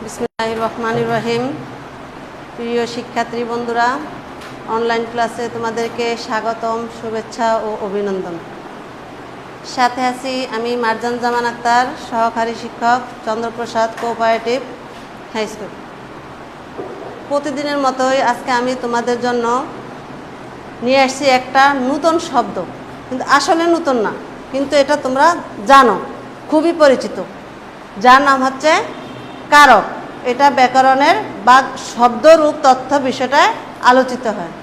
বিসমিল্লাহির রহমানির রহিম। প্রিয় শিক্ষার্থী বন্ধুরা, অনলাইন ক্লাসে তোমাদেরকে স্বাগতম, শুভেচ্ছা ও অভিনন্দন। সাথে আছি আমি মারজান জামান আক্তার, সহকারী শিক্ষক, চন্দ্রপ্রসাদ কোঅপারেটিভ হাই স্কুল। প্রতিদিনের মতোই আজকে আমি তোমাদের জন্য নিয়ে আসছি একটা নতুন শব্দ, কিন্তু আসলে নতুন না, কিন্তু এটা তোমরা জানো, খুবই পরিচিত, যার নাম হচ্ছে কারক। এটা ব্যাকরণের বা শব্দরূপ তথ্য বিষয়টায় আলোচিত হয়।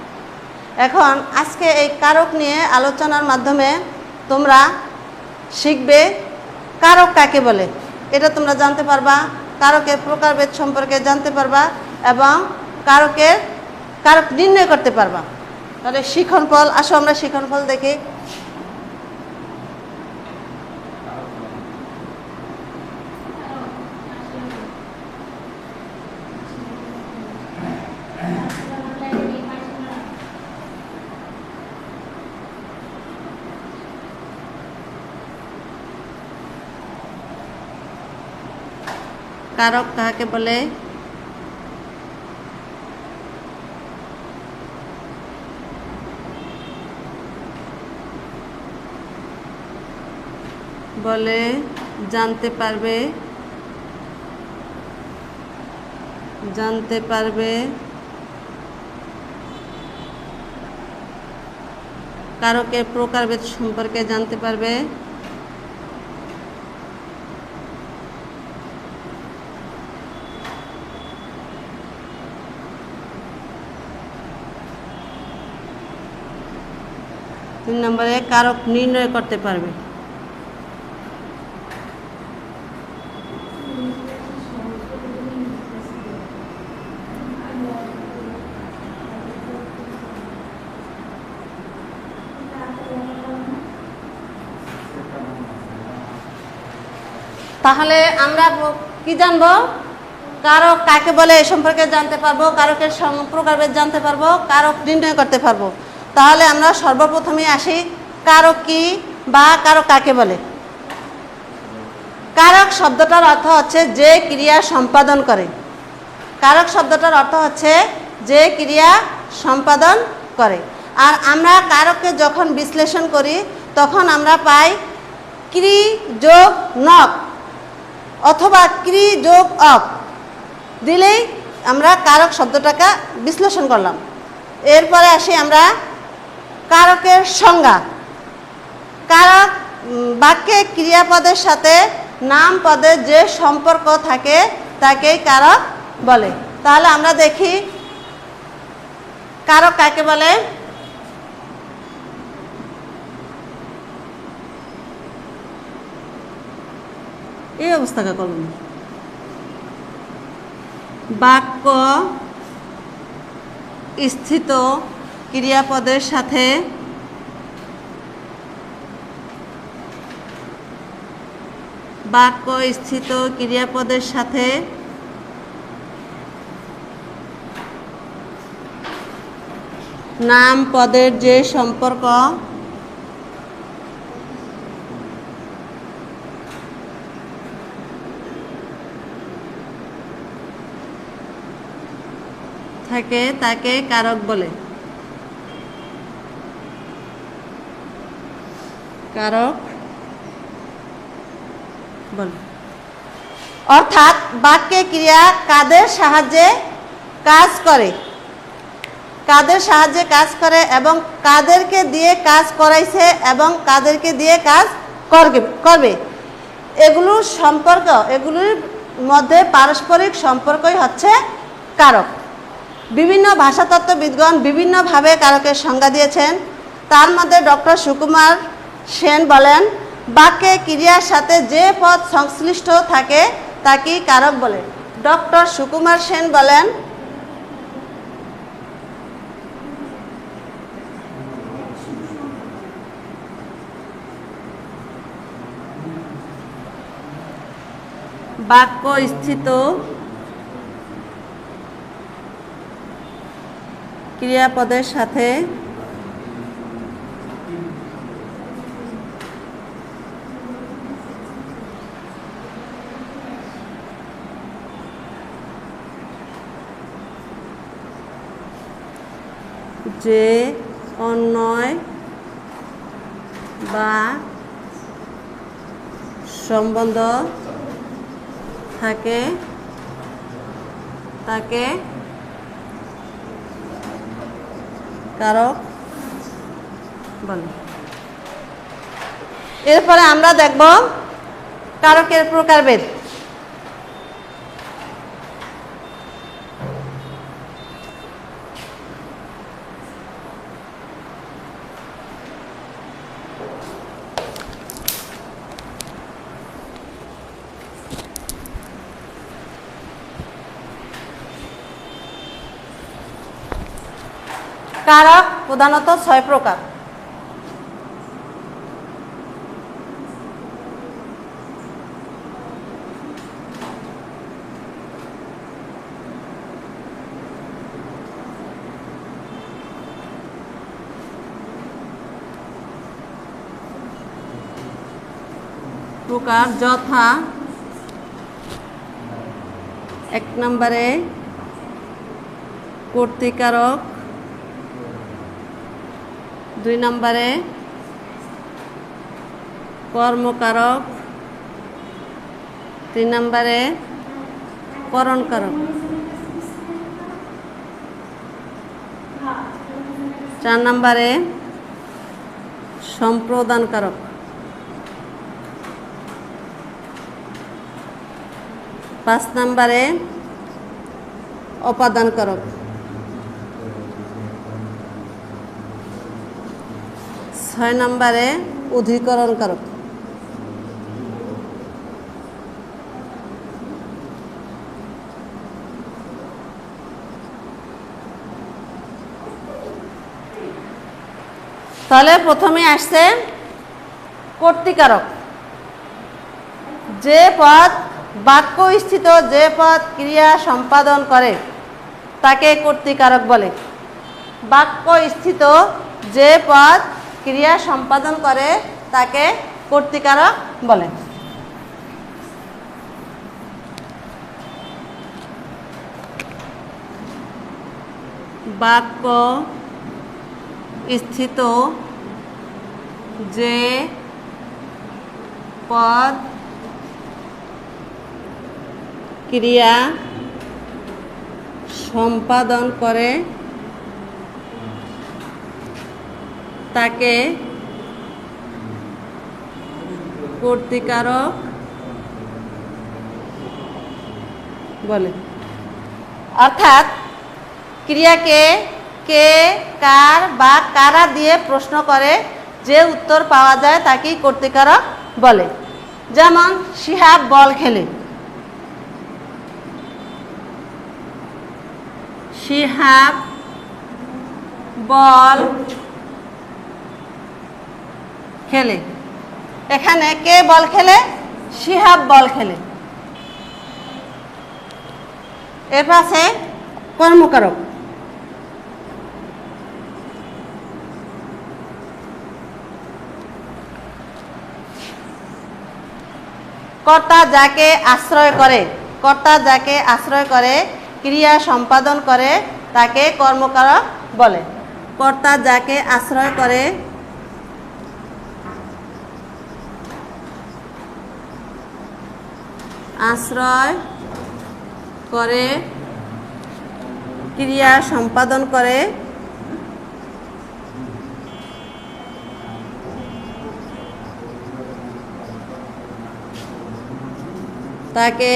এখন আজকে এই কারক নিয়ে আলোচনার মাধ্যমে তোমরা শিখবে কারক কাকে বলে, এটা তোমরা জানতে পারবা, কারকের প্রকারভেদ সম্পর্কে জানতে পারবা এবং কারক নির্ণয় করতে পারবা। তাহলে শিক্ষণফল, আসো আমরা শিক্ষণফল দেখি। কারক কাকে বলে? বলে জানতে পারবে কারকের প্রকারভেদ সম্পর্কে জানতে পারবে, তিন নম্বরে কারক নির্ণয় করতে পারবে। তাহলে আমরা কি জানবো? কারক কাকে বলে এ সম্পর্কে জানতে পারবো, কারকের প্রকারভেদ জানতে পারবো, কারক নির্ণয় করতে পারবো। তাহলে আমরা সর্বপ্রথমে আসি, কারক কি বা কারক কাকে বলে? কারক শব্দটার অর্থ হচ্ছে যে ক্রিয়া সম্পাদন করে। কারক শব্দটার অর্থ হচ্ছে যে ক্রিয়া সম্পাদন করে। আর আমরা কারককে যখন বিশ্লেষণ করি তখন আমরা পাই ক্রি যোগ নক অথবা ক্রি যোগ অক দিলেই আমরা কারক শব্দটাকে বিশ্লেষণ করলাম। এরপরে আসি আমরা কারকের সংজ্ঞা। কারক বাক্যে ক্রিয়াপদের সাথে নাম পদের যে সম্পর্ক থাকে তাকেই কারক বলে। তাহলে আমরা দেখি কারক কাকে বলে। এই অবস্থাকে করুন। বাক্য স্থিত ক্রিয়াপদের সাথে নাম পদের যে সম্পর্ক থাকে তাকে কারক বলে। কারক বলে অর্থাৎ বাক্যে ক্রিয়া কাদের সাহায্যে কাজ করে এবং কাদেরকে দিয়ে কাজ করাইছে এবং কাদেরকে দিয়ে কাজ করবে, এগুলির মধ্যে পারস্পরিক সম্পর্কই হচ্ছে কারক। বিভিন্ন ভাষাতত্ত্ববিদগণ বিভিন্নভাবে কারকের সংজ্ঞা দিয়েছেন। তার মধ্যে ডক্টর সুকুমার সেন বলেন, বাক্যে ক্রিয়ার সাথে যে পদ সংশ্লিষ্ট থাকে তাকেই কারক বলে। ডক্টর সুকুমার সেন বলেন, বাক্য স্থিত ক্রিয়াপদের সাথে যে অন্যয় বা সম্বন্ধ থাকে তাকে কারক বলে। এরপরে আমরা দেখব কারকের প্রকারভেদ। কারক প্রধানত 6 প্রকার। যথা 1 নম্বরে কর্তৃকারক, 2 নম্বরে কর্মকারক, 3 নম্বরে করণকারক, 4 নম্বরে সম্প্রদানকারক, 5 নম্বরে অপাদানকারক, 6 নম্বরে অধিকরণকারক। তাহলে প্রথমে আসছে কর্তৃকারক। যে পদ বাক্যস্থিত যে পদ ক্রিয়া সম্পাদন করে তাকে কর্তৃকারক বলে। বাক্যস্থিত যে পদ ক্রিয়া সম্পাদন করে তাকে কর্তৃকারক বলে। বাক্য স্থিত যে পদ ক্রিয়া সম্পাদন করে তাকে কর্তৃকারক বলে। অর্থাৎ ক্রিয়াকে কে, কার বা কারা দিয়ে প্রশ্ন করে যে উত্তর পাওয়া যায় তাকেই কর্তৃকারক বলে। যেমন শিহাব বল খেলে। শিহাব বল খেলে। এখানে কে বল খেলে? শিহাব বল খেলে। এর পাশে কর্মকারক। কর্তা যাকে আশ্রয় করে, কর্তা যাকে আশ্রয় করে ক্রিয়া সম্পাদন করে তাকে কর্মকারক বলে। কর্তা যাকে আশ্রয় করে ক্রিয়া সম্পাদন করে তাকে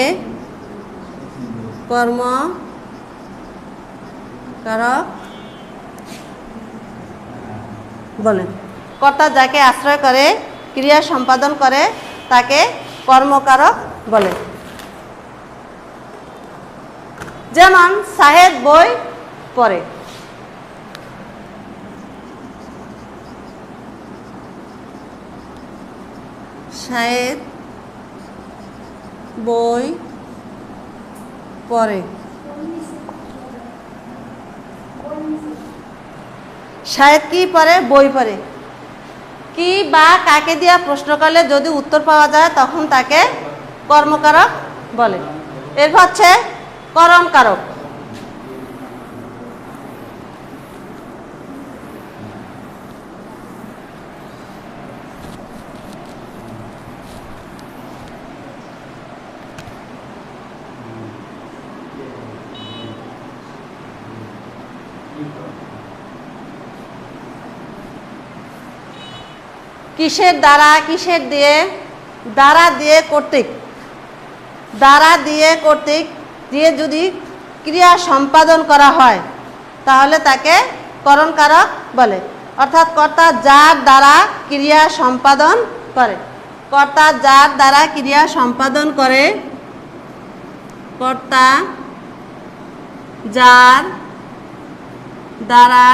কর্মকারক বলে। কর্তা যাকে আশ্রয় করে ক্রিয়া সম্পাদন করে তাকে কর্মকারক বলে। যেমন সাহেব বই পড়ে। সাহেব বই পড়ে। সাহেব কি পড়ে? বই পড়ে। কি বা কাকে দিয়া প্রশ্ন করলে যদি উত্তর পাওয়া যায় তখন তাকে কর্মকারক বলে। এরপর হচ্ছে করণকারক। কিসের দ্বারা, কিসের দিয়ে, দ্বারা দিয়ে কর্তৃক, দ্বারা দিয়ে কর্তৃক দিয়ে যদি ক্রিয়া সম্পাদন করা হয় তাহলে তাকে করণ কারক বলে। অর্থাৎ কর্তা যার দ্বারা ক্রিয়া সম্পাদন করে, কর্তা যার দ্বারা ক্রিয়া সম্পাদন করে, কর্তা যার দ্বারা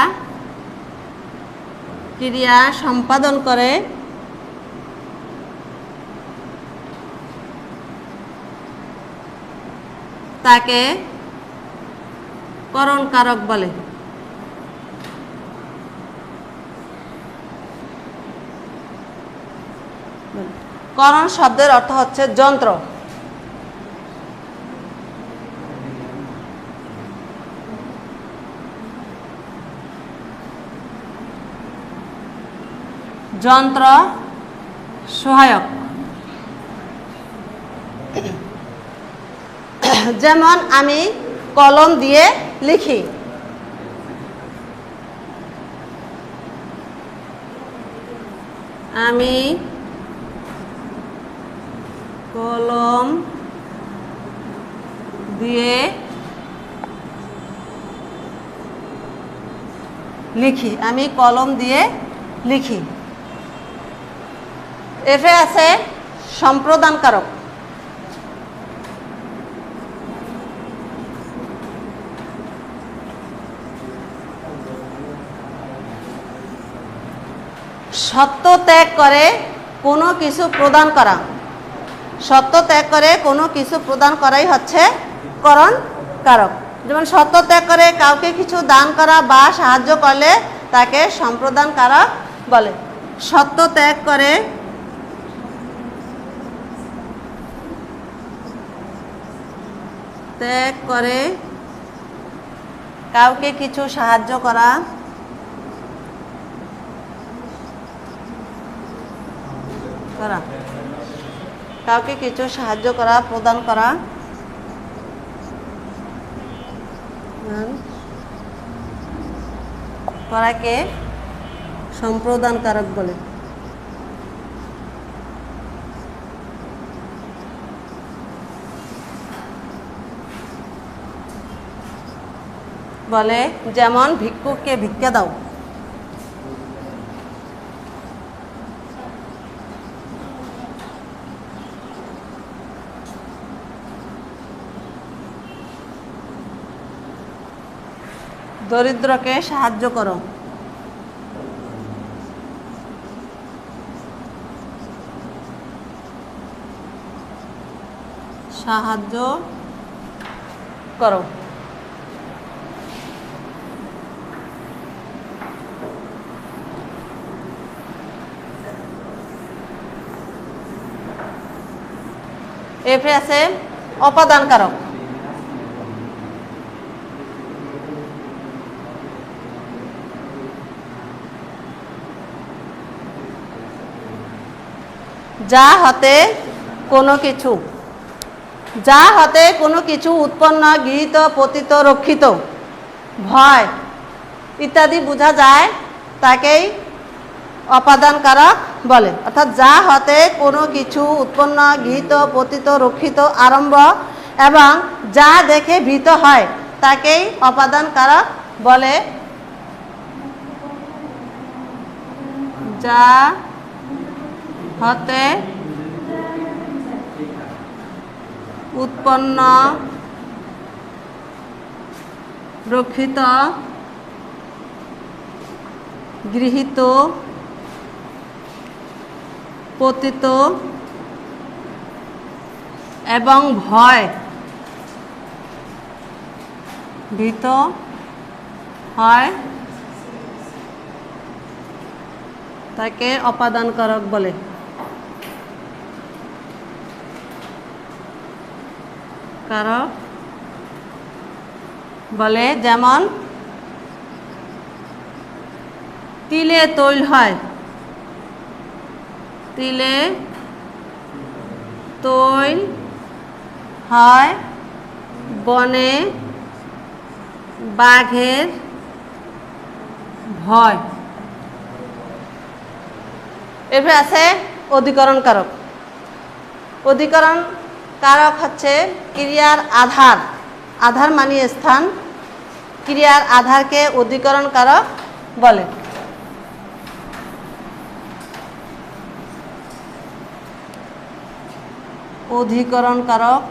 ক্রিয়া সম্পাদন করে তাকে করণ কারক বলে। করণ শব্দের অর্থ হচ্ছে যন্ত্র। যন্ত্র সহায়ক। যেমন আমি কলম দিয়ে লিখি, আমি কলম দিয়ে লিখি, আমি কলম দিয়ে লিখি। এফে আছে সম্প্রদান কারক। সত্য ত্যাগ করে কোনো কিছু প্রদান করা, সত্য ত্যাগ করে কোনো কিছু প্রদান করাই হচ্ছে করণ কারক। যেমন সত্য ত্যাগ করে কাউকে কিছু দান করা বা সাহায্য করলে তাকে সম্প্রদান কারক বলে। সত্য ত্যাগ করে কাউকে কিছু সাহায্য করা, কাউকে কিছু সাহায্য করা, প্রদান করা, করাকে সম্প্রদান কারক বলে। বলে যেমন ভিক্ষুককে ভিক্ষা দাও, দরিদ্রকে সাহায্য করো, সাহায্য করো। এরপরে আছে অপাদান কারক। যা হতে কোনো কিছু, যা হতে কোনো কিছু উৎপন্ন, গৃহীত, পতিত, রক্ষিত, ভয় ইত্যাদি বোঝা যায় তাকেই অপাদান কারক বলে। অর্থাৎ যা হতে কোনো কিছু উৎপন্ন, গৃহীত, পতিত, রক্ষিত, আরম্ভ এবং যা দেখে ভীত হয় তাকেই অপাদান কারক বলে। যা হতে উৎপন্ন, রক্ষিত, গৃহীত, পতিত এবং ভীত হয় তাকে অপাদান কারক বলে। কারক বলে যেমন তিলে তৈল হয়, তিলে তৈল হয়, বনে বাঘের ভয়। এরপরে আছে অধিকরণ কারক। অধিকরণ কারক হচ্ছে ক্রিয়ার আধার, আধার মানে স্থান, ক্রিয়ার আধারকে অধিকরণ কারক বলে। অধিকরণ কারক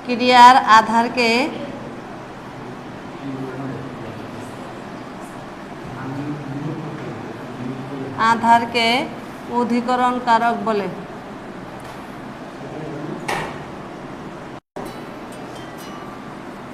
ক্রিয়ার আধারকে অধিকরণ কারক বলে।